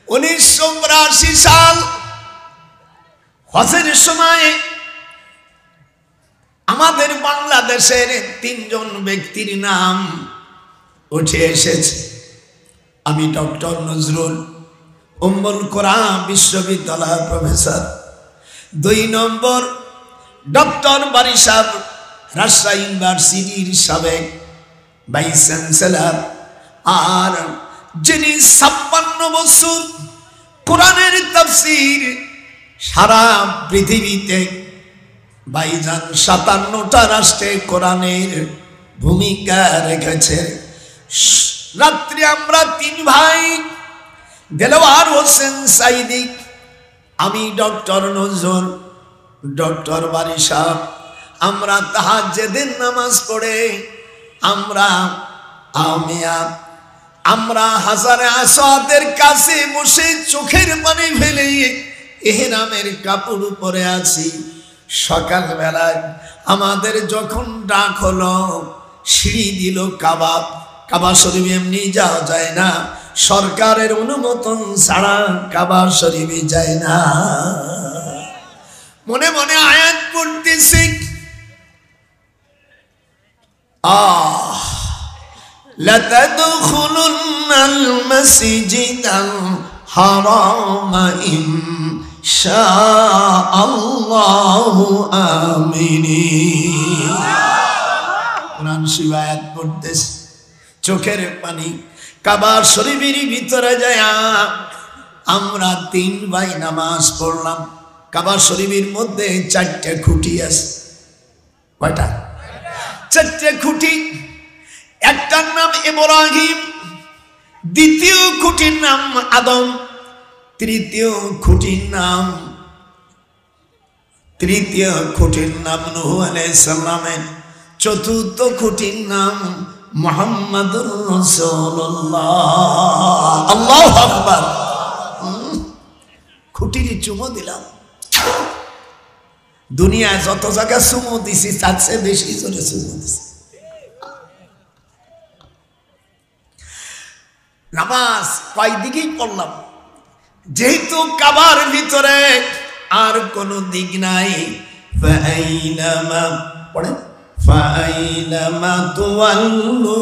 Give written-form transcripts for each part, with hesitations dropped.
1982 সাল হজের সময় আমাদের বাংলাদেশের 3 জন ব্যক্তির নাম উঠে এসেছে। আমি ডক্টর নজরুল উম্মুল কোরা বিশ্ববিদ্যালয়ের প্রফেসর। 2 নম্বর ডক্টর বারী সাহেব রাজশাহী ইউনিভার্সিটির সাবেক ভাইস চ্যান্সেলর। আর যিনি 56 বছর কোরআনের তাফসীর সারা পৃথিবীতে ভাইজান 57টা রাষ্ট্রে কোরআনের ভূমিকা রেখেছে। রাত্রি আমরা 3 ভাই দেলোয়ার হোসেন সাইদি, আমি ডক্টর নজরুল, ডক্টর বারী সাহেব, আমরা তাহাজ্জুদের নামাজ পড়ে আমরা হাজারে আসাদের কাছে বসে চোখের পানি ফেলে ইহরামের কাপড় পরে আছি। সকালবেলায় আমাদের যখন ডাক হলো, সিঁড়ি দিল কাবা শরীফ এমনি যাওয়া যায় না, সরকারের অনুমোদন ছাড়া কাবা শরীফে যায় না। মনে মনে আয়াত পড়তেছি, লাতাদখুলুন্নাল মাসজিদাল হারামা ইনশাআল্লাহু আমিনিন। কোরআন শরীফ আয়াত পড়তেছি, চোখের পানি। কাবা শরীফের ভিতরে যায় আমরা 3 ভাই নামাজ পড়লাম। কাবা শরীফের মধ্যে 4টে খুঁটি আছে। কয়টা? 4টে খুঁটি। একটার নাম ইব্রাহিম, দ্বিতীয় খুঁটির নাম আদম, তৃতীয় খুঁটির নাম নূহ আলাইহিস সালামের, চতুর্থ খুঁটির নাম মুহাম্মাদুর রাসূলুল্লাহ। আল্লাহু আকবার। খুঁটির চুমো দিলাম। দুনিয়ায় যত জায়গা চুমো দিছি তার চেয়ে বেশি জোরে চুমো দিছি। নামাজ কয়দিকেই পড়লাম, যেহেতু কাবার ভিতরে আর কোনো দিক নাই। ফাইনামা পড়ে, ফাইনামা তুওয়াল্লু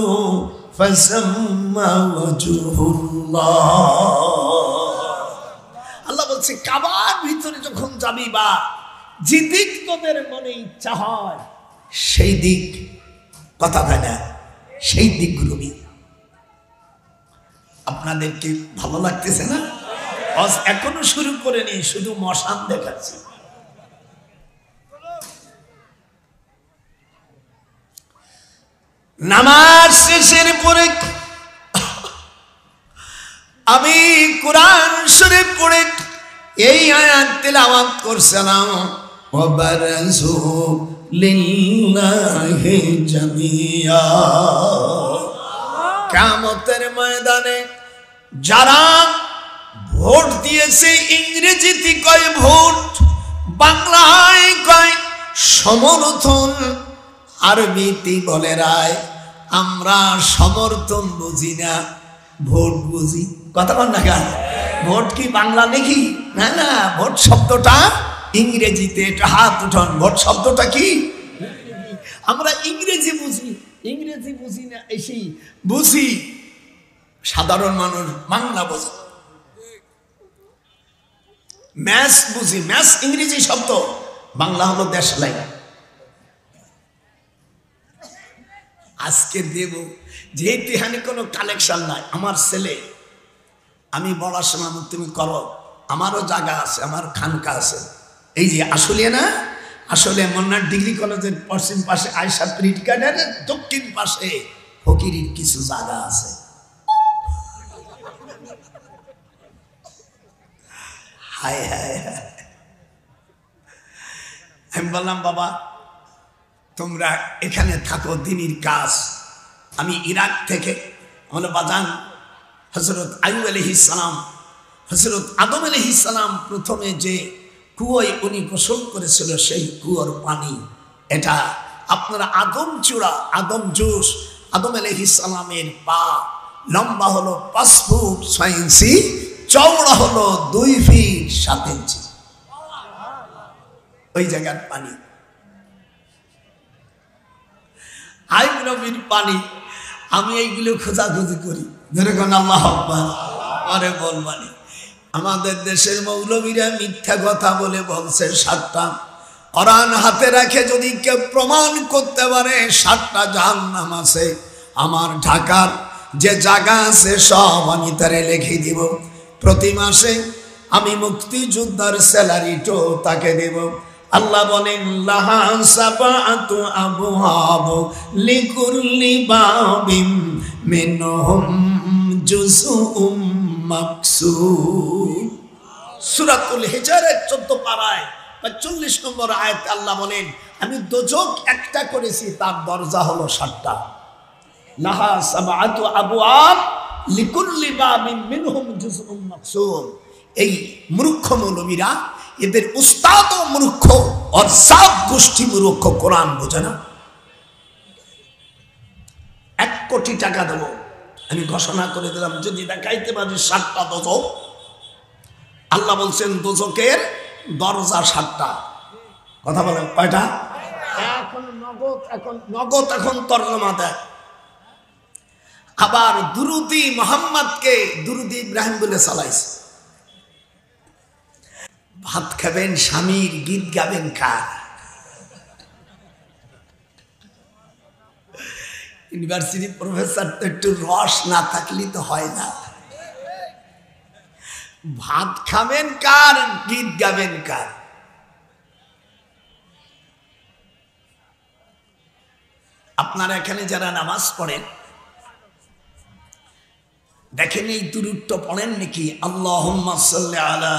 ফাসাম্মা ওয়াজহুল্লাহ। আল্লাহ বলছে কাবার ভিতরে যখন যাবি বা যেদিক তোদের মনে ইচ্ছা হয় সেই দিক, কথা হয় না, সেই দিক ঘুরবি। আপনাদেরকে ভালো লাগতেছে না? এখনো শুরু করেনি, শুধু মশান দেখাচ্ছি। নামাজ শেষের পরে আমি কোরআন শরীফ পড়ে এই আয়াত তেলাওয়াত করছিলাম, ওয়াবারাজু লিল্লাহি জামিয়া। কিয়ামতের ময়দানে যারা ভোট দিয়েছে, ইংরেজিতে কয় ভোট, বাংলায় কয় সমর্থন, আরবিতে বলে রায়। আমরা সমর্থন বুঝি না, ভোট বুঝি। কথা বল না কেন? ভোট কি বাংলা নাকি? না না, ভোট শব্দটা ইংরেজিতে। এটা হাত উঠান, ভোট শব্দটা কি? আমরা ইংরেজি বুঝি, ইংরেজি বুঝি না, এসে বুঝি সাধারণ মানুষ বাংলা বোঝে। ম্যাচ বুঝি, ম্যাচ ইংরেজি শব্দ, বাংলা হলো দেশলাই। আজকে দেব, যেহেতু এখানে কোনো কালেকশন নাই, আমার ছেলে, আমি বলার সময় তুমি করো, আমারও জায়গা আছে, আমার খানকা আছে। এই যে আসলে না, আসলে মন্নার ডিগ্রি কলেজের পশ্চিম পাশে আয়সা প্রিট গার্ডেনের দক্ষিণ পাশে ফকিরির কিছু জায়গা আছে। হায় হায় হায়। আমি বললাম বাবা তোমরা এখানে থাকো, দিনের কাজ। আমি ইরাক থেকে আমার বাজান হযরত আইয়ুব আলাইহিস সালাম, হযরত আদম আলাইহিস সালাম প্রথমে যে কুয়োয় উনি গোসল করেছিল, সেই কুয়োর পানি এটা। আপনারা আদম চূড়া, আদম জোশ, আদম আলাইহিস সালামের পা লম্বা হলো 5 ফুট 6 ইঞ্চি, চওড়া হলো 2 ফিট 7 ইঞ্চি। ওই জায়গার পানি আইব নবীর পানি। আমি এইগুলো খোঁজাখুঁজি করি, যেরকম আল্লাহ আকবার আরে বলবানি। আমাদের দেশের মৌলবীরা মিথ্যা কথা বলে বলছে 7টা। কোরআন হাতে রাখে যদি কেউ প্রমাণ করতে পারে 7টা জাহান্নাম আছে, আমার ঢাকার যে জায়গা আছে সব আমি তারে লিখে দিব। প্রতি মাসে আমি মুক্তিযোদ্ধার স্যালারিটো তাকে দেব। আল্লাহ বলেন লাহা সাবাতু আবওয়াব লিকুল্লি বাবিম মিনহুম জুজউম মাকসুম। সূরাতুল হিজরের 14 পারায় 45 নম্বর আয়াতে আল্লাহ বলেন আমি দোজখ একটা করেছি, তার দরজা হলো 7টা। লাহা সাবাতু আবওয়াব লিকুল্লি বাবিম মিনহুম জুজউম মাকসুম। এই মূর্খ মৌলবীরা, এদের উস্তাদও মূর্খ আর সব গোষ্ঠী মূর্খ, কোরআন বোঝে না। 1 কোটি টাকা দেবো, আমি ঘোষণা করে দিলাম যদি দেখাইতে পারি 7টা দোজখ। আল্লাহ বলছেন দোজখের দরজা 7টা। কথা বলেন কয়টা? এখন তর্জমা দেয়। আবার দুরুদি মোহাম্মদকে দুরুদি ইব্রাহিম বলে চালাইছে। ভাত খাবেন স্বামীর, গীত গাবেন কার? ইউনিভার্সিটি প্রফেসর তো একটু রস না থাকলে তো হয় না। ভাত খাবেন কার, গীত গাবেন কার? আপনারা এখানে যারা নামাজ পড়েন দেখেন এই দুরূদটা পড়েন নাকি? আল্লাহুম্মা সাল্লি আলা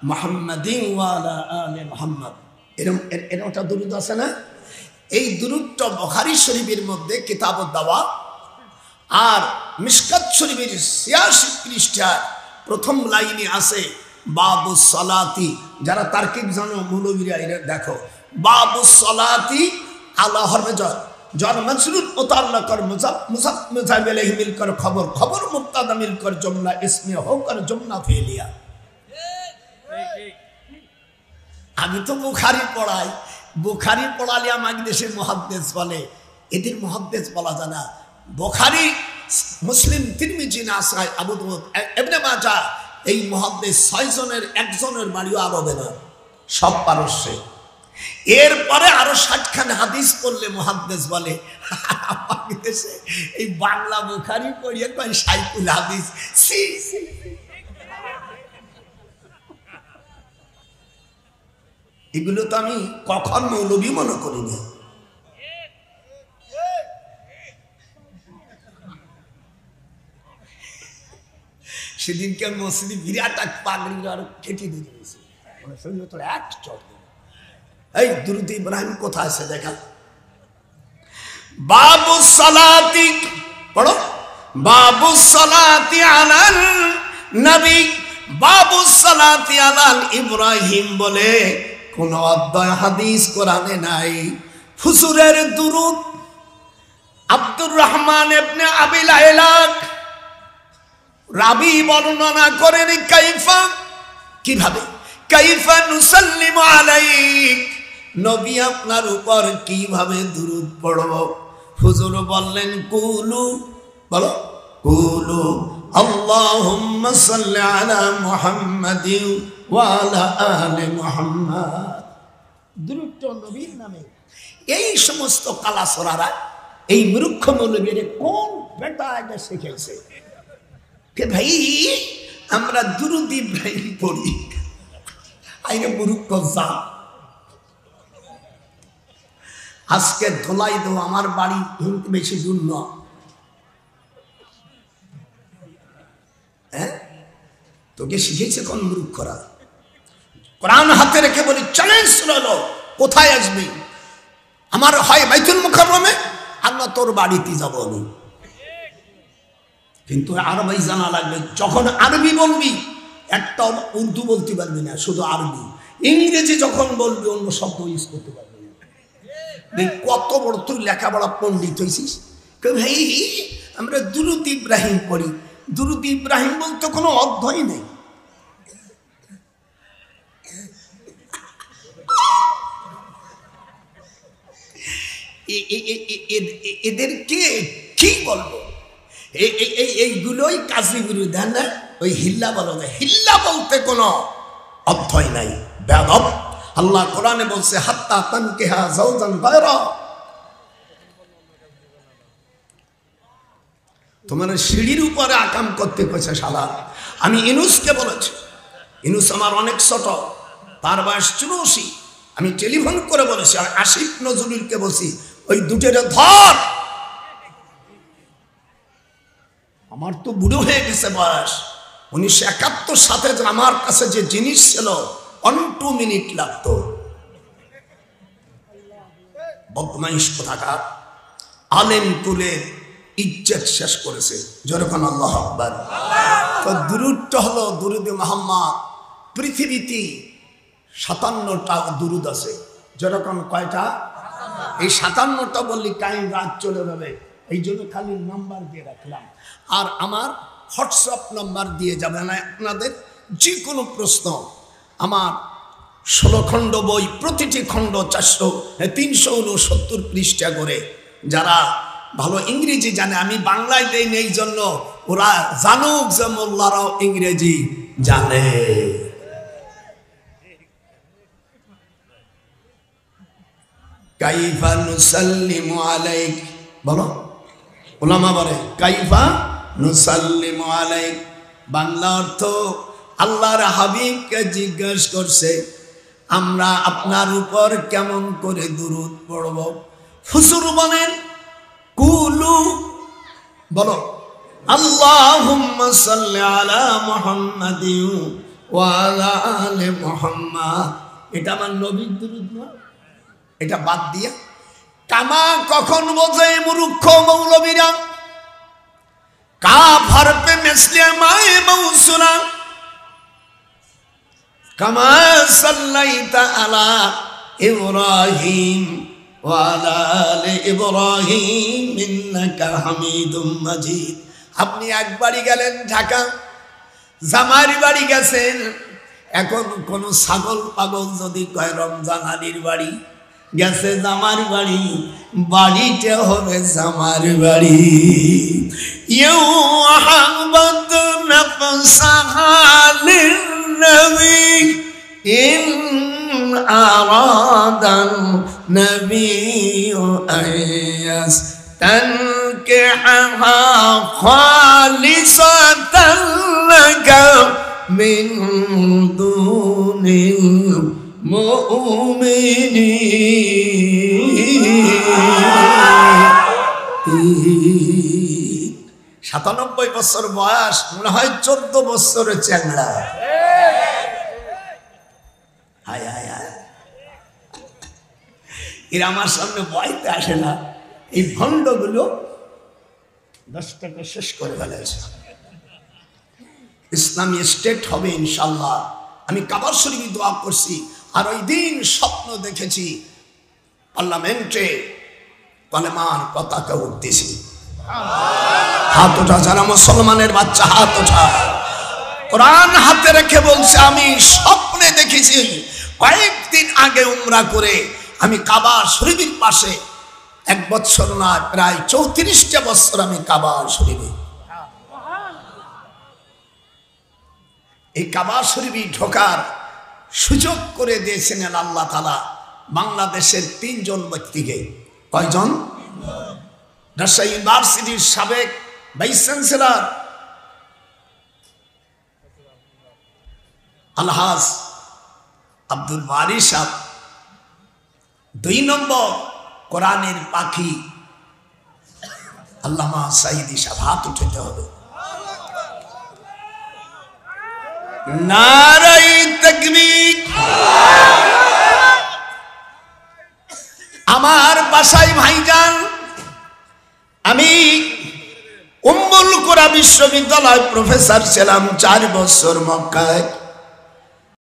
মুহাম্মাদিন ওয়া আলা আলি মুহাম্মাদ, এরকম একটা দুরূদ আছে না? এই দুরূদটা বুখারী শরীফের মধ্যে কিতাবুদ দাওয়া আর মিশকাত শরীফের 86 পৃষ্ঠার প্রথম লাইনে আছে বাবুস সালাতি। যারা তার্কিক জানো মৌলবীরা এরা দেখো, বাবুস সালাতি আলা হরফে jar jar majrur mutallaqar musab alayhi milkar খবর মুবতাদা মিলকর জুমলা ইসমে হোকর জুমলা ফেলিয়া। আমি তো বুখারী পড়াই, বুখারী পড়ালে আমাদের দেশের মুহাদ্দিস বলে, এদের মুহাদ্দিস বলা যায় না। বুখারী, মুসলিম, তিরমিজি, নাসাই, আবু দাউদ, ইবনে মাজাহ, এই মুহাদ্দিস 6 জনের 1 জনের বাড়িও আরবে না, সব পারস্যে। এরপরে আরো 60 খান হাদিস পড়লে মুহাদ্দিস বলে আমাদের দেশে এই বাংলা বুখারী পড়িয়ে কয় শাইখুল হাদিস। সি সি এগুলো তো আমি কখন মৌলবী মনে করিনি। সেদিনকে মসজিদে বিরাট এক পাগড়ি আর কেটে দিয়ে দিয়েছে, এই দুরূদ ইব্রাহিম কোথায় আছে দেখা? বাবু সালাতি পড়ো, বাবু সালাতি আলাল নবী, বাবু সালাতি আলাল ইব্রাহিম বলে কোন অধ্যায় হাদিস কোরআনে নাই। হুজুরের দুরূদ আব্দুর রহমান ইবনে আবি লাইলা রাবি বর্ণনা করেন কাইফা, কিভাবে, কাইফা নুসাল্লিমু আলাইক, নবী আপনার উপর কিভাবে দুরূদ পড়ব। হুজুর বললেন কুলু, বলো কুলু আল্লাহুম্মা সাল্লি আলা মুহাম্মাদিন ওয়া আলা আলি মুহাম্মাদ। দুরূদটা নবীর নামে। এই সমস্ত কালাসরারা, এই মূর্খ মৌলবীরা কোন বেটা এটা শিখেছে কে ভাই আমরা দুরূদ ইব্রাহিম পড়ি? আইনে মূর্খ যা। আজকে ধোলাই দো আমার বাড়ি হিন্দু বেশি দূর ন, হ্যাঁ তোকে শিখেছে কোন মূর্খরা? কোরআন হাতে রেখে বলি চ্যালেঞ্জ শুনালো, কোথায় আসবি? আমার হয় বাইতুল মুকাররমে, আল্লাহ তোর বাড়িতে যাবো আমি। কিন্তু আরবি জানা লাগবে। যখন আরবি বলবি একটা উর্দু বলতে পারবি না, শুধু আরবি। ইংরেজি যখন বলবি অন্য শব্দ ইউজ করতে পারবি না। কত বড় তুই লেখাপড়া পণ্ডিত হয়েছিস। ভাই আমরা দুরূদ ইব্রাহিম পড়ি। দুরূদ ইব্রাহিম বলতে কোনো অর্থই নেই। এদেরকে কি বলবো? এইগুলোই কাজী গুরু দেন না, ওই হিল্লা বলো না। হিল্লা বলতে কোনো অর্থই নাই, বেয়াদব। আল্লাহ কোরআনে বলছে হাত্তা তানকিহা যাওজান গায়রা, তোমার সিঁড়ির উপরে আকাম করতে কইছে শালা। আমি ইনুসকে বলেছি, ইনুস আমার অনেক ছোট, তার বয়স 84। আমি টেলিফোন করে বলেছি, আর আসিফ নজরুলকে বলছি ওই দুটের ধর। আমার তো বুড়ো হয়ে গেছে বয়স। 1971 সালে আমার কাছে যে জিনিস ছিল 1-2 মিনিট লাগতো। বদমাইশ কোথাকার, আলেম তুলে ইজ্জত শেষ করেছে। যেরকম আল্লাহ আকবার। তো দুরুদটা হলো দুরুদে মুহাম্মদ। পৃথিবীতে 57টা দুরুদ আছে। যেরকম কয়টা? এই 57টা বললি কাইম রাত চলে যাবে, এই জন্য খালি নাম্বার দিয়ে রাখলাম। আর আমার হোয়াটসঅ্যাপ নাম্বার দিয়ে যাবে না আপনাদের যে কোনো প্রশ্ন। আমার 16 খণ্ড বই, প্রতিটি খণ্ড 369 পৃষ্ঠা করে। যারা ভালো ইংরেজি জানে, আমি বাংলায় দেই এই জন্য ওরা জানুক যে মোল্লারাও ইংরেজি জানে। কাইফা নুসাল্লিমু আলাইক, বলো। উলামা বলে কাইফা নুসাল্লিমু আলাইক, বাংলা অর্থ আল্লাহর হাবিবকে জিজ্ঞেস করছে আমরা আপনার উপর কেমন করে দুরূদ পড়ব। হুজুর বলেন কুলু, বলো আল্লাহুম্মা সাল্লি আলা মুহাম্মাদিন ওয়া আলা আলি মুহাম্মাদ। এটা আমার নবীর দুরূদ না, এটা বাদ দিয়া কামা কখন বোঝে মূর্খ মৌলবীরা। কাফ হরফে মিসলে মায়ে মৌসুলা, কামা সাল্লাইতা আলা ইব্রাহিম ওয়া আলা আলি ইব্রাহিম ইন্নাকা হামিদুম মাজিদ। আপনি একবারই গেলেন ঢাকা, জামার বাড়ি গেছেন। এখন কোন ছাগল পাগল যদি কয় রমজান আলীর বাড়ি গেছে জামার বাড়ি, বাড়িতে হবে জামার বাড়ি। ইউ আহমদ নফসাহা লিন্নবী ইন আরাদান নবী আয়াস তানকিহা খালিসাতান লাকা মিন দুনিল মুমিনিন। 97 বছর বয়স, মনে হয় 14 বছরের চ্যাংড়া। এরা আমার সামনে বইতে আসে না। এই ভণ্ডগুলো 10 টাকা শেষ করে ফেলেছে। ইসলামী স্টেট হবে ইনশাল্লাহ। আমি কাবার শরীফে দোয়া করছি, আর ওই দিন স্বপ্ন দেখেছি পার্লামেন্টে কালেমার পতাকা উঠতেছি। হাত ওঠা যারা মুসলমানের বাচ্চা, হাত ওঠা। কোরআন হাতে রেখে বলছে আমি স্বপ্নে দেখেছি কয়েকদিন আগে উমরা করে আমি কাবা শরীফের পাশে, 1 বছর না প্রায় 34টা বছর আমি কাবা শরীফে। এই কাবা শরীফে ঢোকার সুযোগ করে দিয়েছিলেন আল্লাহ তাআলা বাংলাদেশের 3 জন ব্যক্তিকে। কয়জন? রাজশাহী ইউনিভার্সিটির সাবেক ভাইস চ্যান্সেলর আলহাজ আব্দুল বারী সাহেব, 2 নম্বর কোরআনের পাখি আল্লামা সাইদি সাহেব। হাত উঠাতে হবে। নারায়ে তাকবীর। আমার বাসায় ভাইজান, আমি উম্মুল কুরা বিশ্ববিদ্যালয় প্রফেসর ছিলাম 4 বছর মক্কায়।